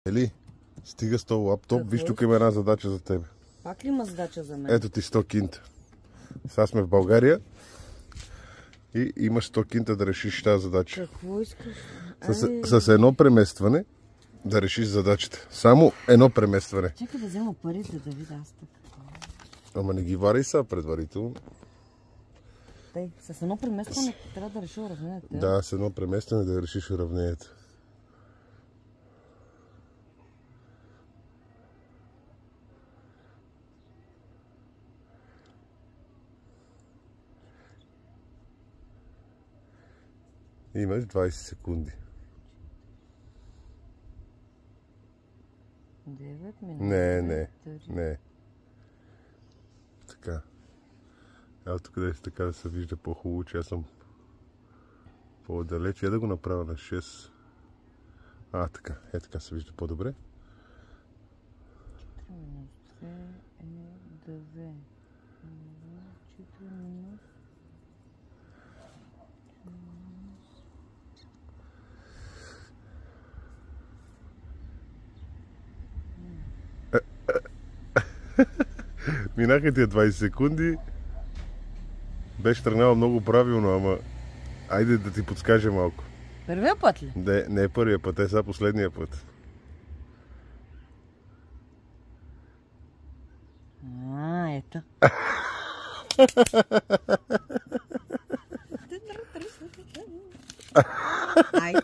Ели, стига с този лаптоп, виж тук има една задача за тебе. Пак ли има задача за мен? Ето ти 100 кинта. Сега сме в България и имаш 100 кинта да решиш тази задача. Какво искаш? С едно преместване да решиш задачата. Само едно преместване. Чакай да взема парите да видя аз така. Ама не ги варай сега предварително. Тъй, с едно преместване трябва да реши уравнението. Да, с едно преместване да решиш уравнението. Имаш 20 секунди. 9 минути. Не. Така. Ето тук да е така да се вижда по-хубаво, че аз съм по-далеч. Я да го направя на 6. Така. Така се вижда по-добре. 3 минус 2 е 2. 4 минус. Минаха тия 20 секунди. Беше тръгнала много правилно, ама айде да ти подскажа малко. Първия път ли? Не е първия път, е сега последния път. Ето. Айде.